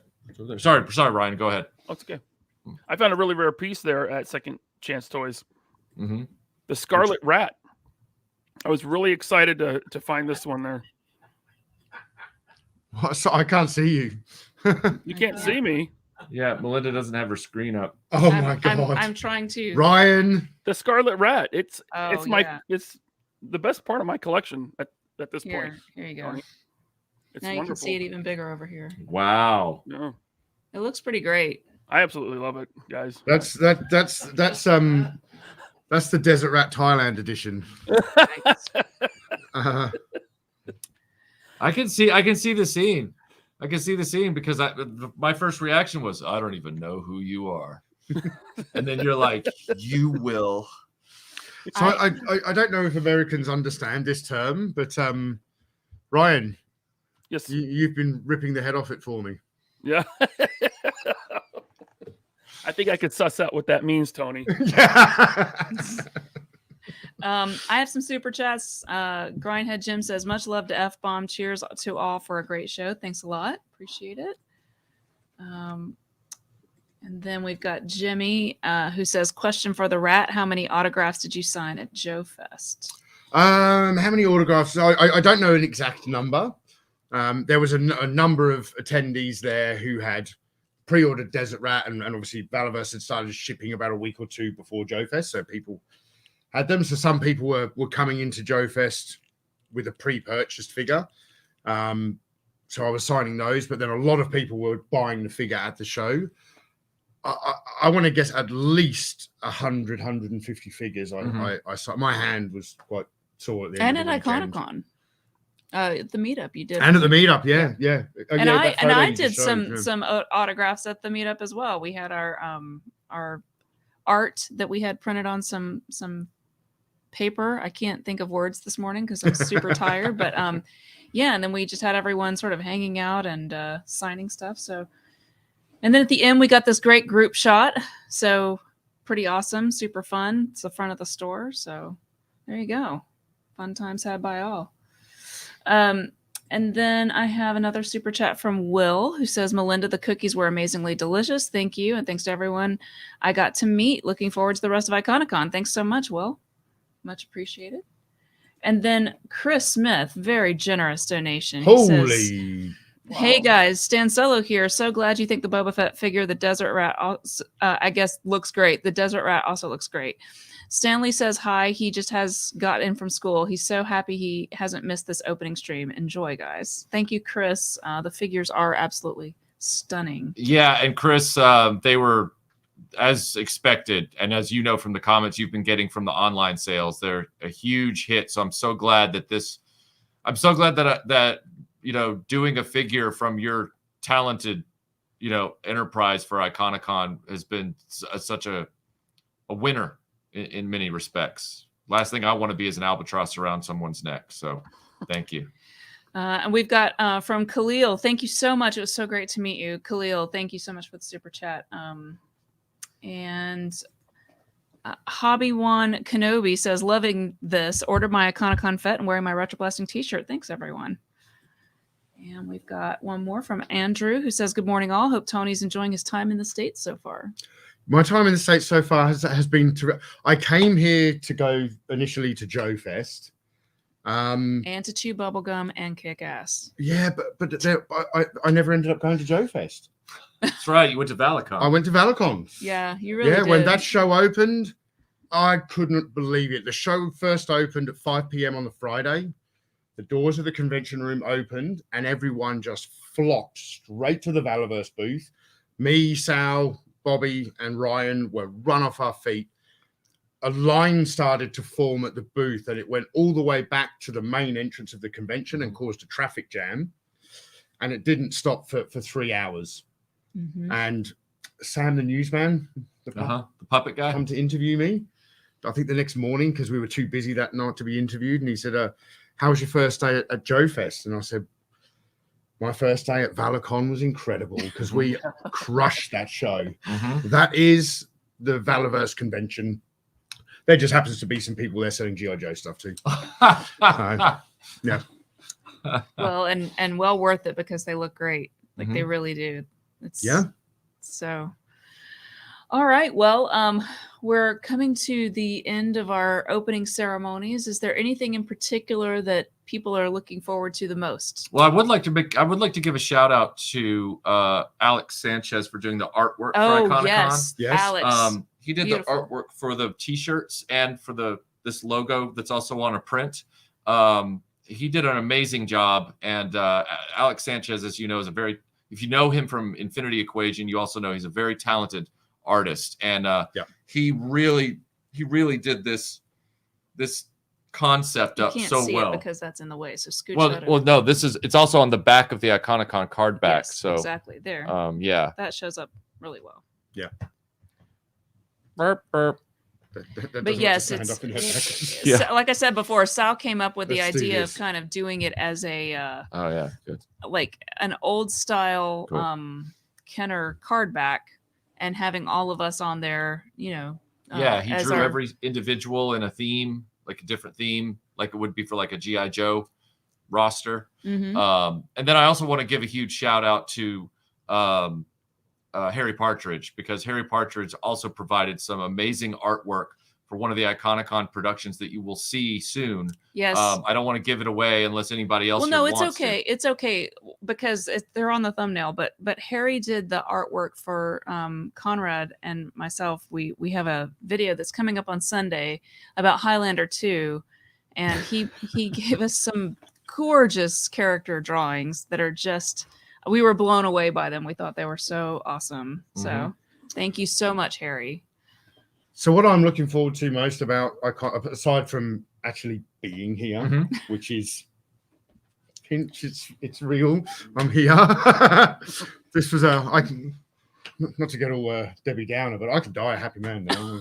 Sorry, Ryan. Go ahead. Oh, it's okay. I found a really rare piece there at Second Chance Toys. The Scarlet Rat. I was really excited to find this one there. So I can't see you. You can't see me. Yeah, Melinda doesn't have her screen up. Oh my god! I'm trying to. Ryan, the Scarlet Rat. It's yeah. it's the best part of my collection at this point. Here you go. Tony. It's now wonderful. You can see it even bigger over here. Wow. Yeah. It looks pretty great. I absolutely love it, guys. That's the Desert Rat Thailand edition. I can see the scene. I can see the scene because my first reaction was, I don't even know who you are. And then you're like, you will. So I don't know if Americans understand this term, but Ryan, yes, you've been ripping the head off it for me. Yeah. I think I could suss out what that means, Tony. Yeah. I have some super chats. Grindhead Jim says, much love to F-Bomb. Cheers to all for a great show. Thanks a lot. Appreciate it. And then we've got Jimmy who says, question for the Rat. How many autographs did you sign at Joe Fest? How many autographs? I don't know an exact number. There was a number of attendees there who had pre-ordered Desert Rat, and obviously Valaverse had started shipping about a week or two before Joe Fest, so people had them. So some people were coming into Joe Fest with a pre-purchased figure. So I was signing those, but then a lot of people were buying the figure at the show. I want to guess at least 100, 150 figures. I saw. My hand was quite sore at the end. And at Iconicon. At the meetup you did. And at the meetup, yeah. And I did some autographs at the meetup as well. We had our art that we had printed on some paper. I can't think of words this morning because I'm super tired. But yeah, and then we just had everyone sort of hanging out and signing stuff. So, and then at the end we got this great group shot. So pretty awesome, super fun. It's the front of the store. So there you go. Fun times had by all. And then I have another super chat from Will who says, Melinda, the cookies were amazingly delicious. Thank you. And thanks to everyone I got to meet. Looking forward to the rest of Iconicon. Thanks so much, Will. Much appreciated. And then Chris Smith, very generous donation. He says, hey guys, Stan Solo here. So glad you think the Boba Fett figure, the Desert Rat, I guess looks great. The Desert Rat also looks great. Stanley says hi. He just has got in from school. He's so happy he hasn't missed this opening stream. Enjoy, guys. Thank you, Chris. The figures are absolutely stunning. Yeah, and Chris, they were as expected, and as you know from the comments you've been getting from the online sales, they're a huge hit. So I'm so glad that that you know, doing a figure from your talented, you know, enterprise for Iconicon has been such a winner in many respects. last thing I want to be is an albatross around someone's neck. So thank you. And we've got from Khalil. Thank you so much. It was so great to meet you, Khalil. Thank you so much for the super chat. And Hobby One Kenobi says, loving this. Ordered my Iconicon Fet and wearing my RetroBlasting t-shirt. Thanks, everyone. And we've got one more from Andrew who says, good morning, all. Hope Tony's enjoying his time in the States so far. My time in the States so far has been I came here to go initially to Joe Fest. And to chew bubblegum and kick ass. Yeah, but I never ended up going to Joe Fest. That's right. You went to Valicon. I went to Valicon. Yeah, you really did. When that show opened, I couldn't believe it. The show first opened at 5 p.m. on the Friday. The doors of the convention room opened, and everyone just flocked straight to the Valaverse booth. Me, Sal, Bobby, and Ryan were run off our feet. A line started to form at the booth, and it went all the way back to the main entrance of the convention and caused a traffic jam. And it didn't stop for 3 hours. Mm-hmm. And Sam, the newsman, the puppet guy, come to interview me. I think the next morning, because we were too busy that night to be interviewed. And he said, how was your first day at Joe Fest? And I said, my first day at Valicon was incredible because we crushed that show. Mm-hmm. That is the Valaverse convention. There just happens to be some people there selling G.I. Joe stuff too. Yeah. Well, and well worth it because they look great. Like they really do. So. All right. Well, we're coming to the end of our opening ceremonies. Is there anything in particular that people are looking forward to the most? Well, I would like to give a shout out to Alex Sanchez for doing the artwork for Iconicon. Yes, Alex. He did the artwork for the t-shirts and for this logo that's also on a print. He did an amazing job. And Alex Sanchez, as you know, if you know him from Infinity Equation, you also know he's a very talented artist. And he really did this concept up so well. Because that's in the way. So scooch well, no, it's also on the back of the Iconicon card back. Yes, so exactly there. That shows up really well. Yeah. Burp, burp. But yes, so, like I said before, Sal came up with the idea of kind of doing it as a good. Like an old style Kenner card back and having all of us on there, he drew every individual in a theme, like a different theme, like it would be for like a G.I. Joe roster. And then I also want to give a huge shout out to Harry Partridge, because Harry Partridge also provided some amazing artwork for one of the Iconicon productions that you will see soon. Yes. I don't want to give it away unless anybody else. Well, no, it's okay. It's okay because they're on the thumbnail. But Harry did the artwork for Conrad and myself. We have a video that's coming up on Sunday about Highlander 2, and he gave us some gorgeous character drawings that are just. We were blown away by them. We thought they were so awesome. So thank you so much, Harry. So what I'm looking forward to most about, aside from actually being here, which is, it's real. I'm here. This was not to get all Debbie Downer, but I could die a happy man now.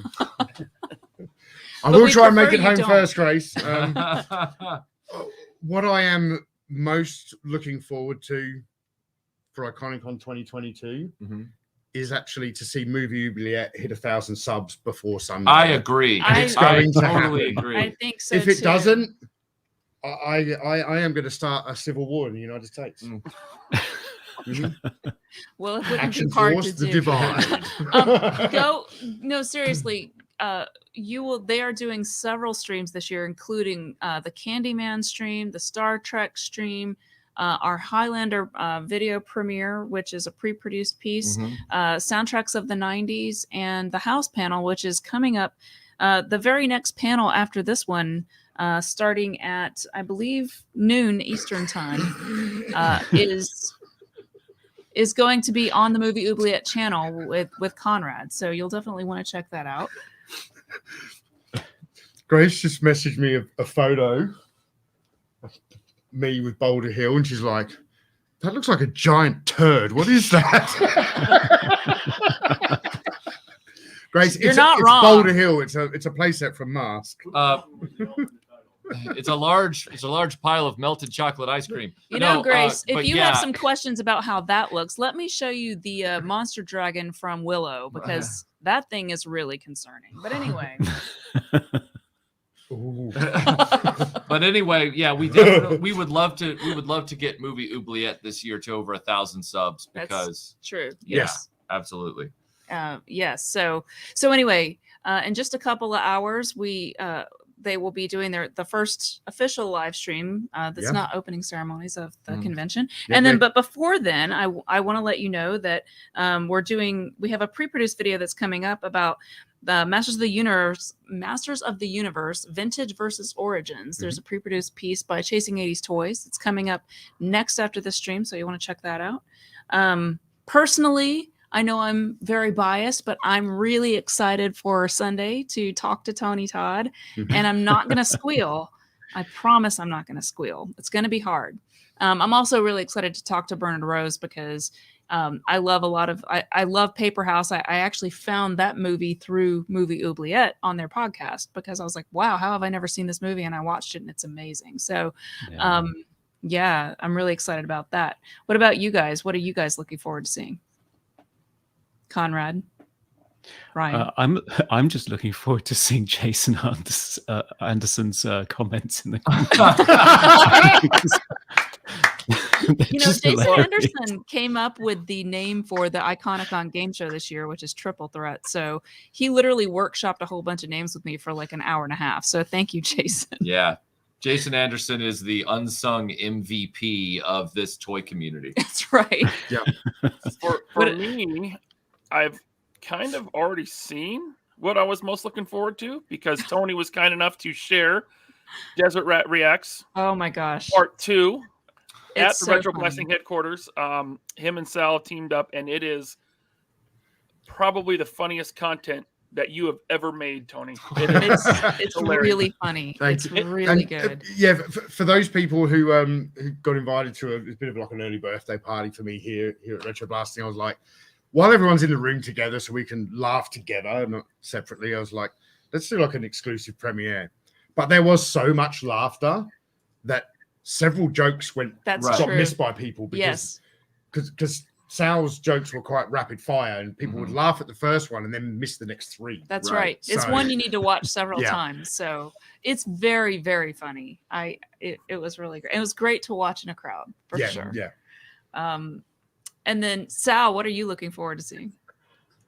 I will try and make it home first, Grace. What I am most looking forward to for Iconicon 2022 is actually to see Movie Oubliette hit 1,000 subs before Sunday. I agree. I totally agree. I think so. If it doesn't, I am going to start a civil war in the United States. Well, it wouldn't Action be hard Force, to the do. divide. No, seriously. They are doing several streams this year, including the Candyman stream, the Star Trek stream, our Highlander video premiere, which is a pre-produced piece, soundtracks of the 90s, and the house panel, which is coming up. The very next panel after this one, starting at, I believe, noon Eastern time, is going to be on the Movie Oubliette channel with Conrad. So you'll definitely want to check that out. Grace just messaged me a photo of me with Boulder Hill, and she's like, that looks like a giant turd. What is that? Grace, You're it's not it's wrong. Boulder Hill. It's a playset from Mask. It's a large pile of melted chocolate ice cream. You know, Grace, if but you yeah, have some questions about how that looks, let me show you the monster dragon from Willow, because that thing is really concerning. But anyway. But anyway, yeah, we would love to get Movie Oubliette this year to over 1,000 subs, because That's true. yes, absolutely. Yes. So anyway, in just a couple of hours, they will be doing the first official live stream. That's not opening ceremonies of the convention. And then, but before then, I want to let you know that we have a pre-produced video that's coming up about the Masters of the Universe, Vintage versus Origins. There's a pre-produced piece by Chasing 80s Toys. It's coming up next after this stream, so you want to check that out. Personally, I know I'm very biased, but I'm really excited for Sunday to talk to Tony Todd, and I'm not going to squeal. I promise I'm not going to squeal. It's going to be hard. I'm also really excited to talk to Bernard Rose, because I love I love Paper House. I actually found that movie through Movie Oubliette on their podcast, because I was like, wow, how have I never seen this movie? And I watched it and it's amazing. So, yeah, I'm really excited about that. What about you guys? What are you guys looking forward to seeing? Conrad, Ryan. I'm just looking forward to seeing Jason Anderson's comments in the Jason Anderson came up with the name for the Iconicon game show this year, which is Triple Threat. So he literally workshopped a whole bunch of names with me for like an hour and a half. So thank you, Jason. Yeah. Jason Anderson is the unsung MVP of this toy community. That's right. Yeah. For me, I've kind of already seen what I was most looking forward to, because Tony was kind enough to share Desert Rat Reacts. Oh my gosh. Part 2 at the so RetroBlasting funny. headquarters. Him and Sal teamed up, and it is probably the funniest content that you have ever made, Tony. It's really funny. Thank It's you. really And, good. yeah, for those people who got invited to a bit of like an early birthday party for me here at RetroBlasting, I was like, while everyone's in the room together so we can laugh together, not separately, I was like, let's do like an exclusive premiere. But there was so much laughter that several jokes got missed by people, because Sal's jokes were quite rapid fire, and people would laugh at the first one and then miss the next 3. That's right. It's one you need to watch several times. So it's very, very funny. It was really great. It was great to watch in a crowd, for sure. Yeah. And then Sal, what are you looking forward to seeing?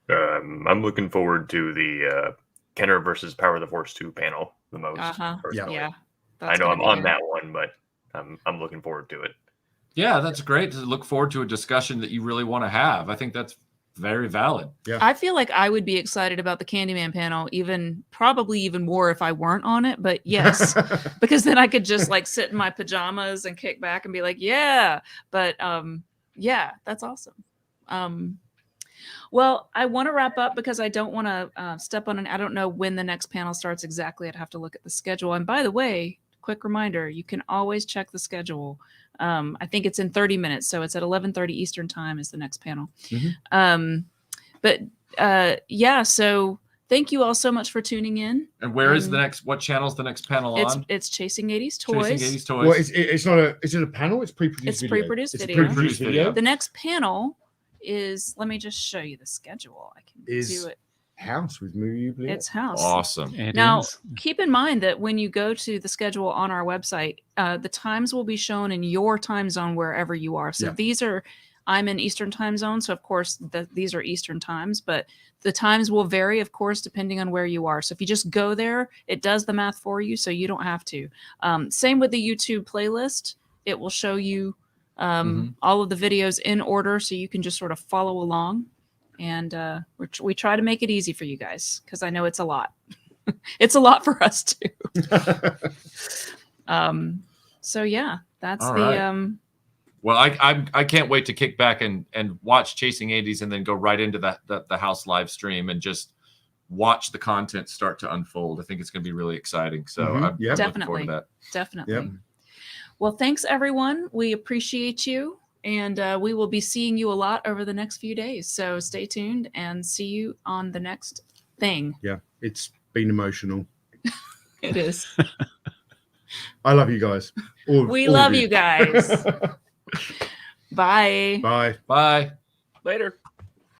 I'm looking forward to the Kenner versus Power of the Force 2 panel the most. Personally. Yeah. I know I'm on that one, but I'm looking forward to it. Yeah, that's great to look forward to a discussion that you really want to have. I think that's very valid. Yeah. I feel like I would be excited about the Candyman panel, probably even more if I weren't on it. But yes, because then I could just like sit in my pajamas and kick back and be like, yeah. But yeah, that's awesome. Well, I want to wrap up because I don't want to step on I don't know when the next panel starts exactly. I'd have to look at the schedule. And by the way, quick reminder, you can always check the schedule. I think it's in 30 minutes. So it's at 11:30 Eastern time is the next panel. Yeah, so thank you all so much for tuning in. And where is what channel's the next panel on? It's Chasing 80s Toys. Chasing 80s Toys. Well, it's not is it a panel? It's pre-produced It's video. pre-produced It's a video. pre-produced video. The next panel is, let me just show you the schedule. I can do it. House with Movie Oubliette. It's House. Awesome. Now, keep in mind that when you go to the schedule on our website, the times will be shown in your time zone wherever you are. So I'm in Eastern time zone. So of course these are Eastern times, but the times will vary, of course, depending on where you are. So if you just go there, it does the math for you. So you don't have to. Same with the YouTube playlist. It will show you all of the videos in order. So you can just sort of follow along. And we try to make it easy for you guys, because I know it's a lot. It's a lot for us too. So yeah, that's all the right. Well, I can't wait to kick back and watch Chasing 80s and then go right into the house live stream and just watch the content start to unfold. I think it's going to be really exciting. So I'm looking forward to that. Definitely. Yep. Well, thanks everyone. We appreciate you. And we will be seeing you a lot over the next few days. So stay tuned and see you on the next thing. Yeah, it's been emotional. It is. I love you guys. We love you guys. Bye. Bye. Bye. Later.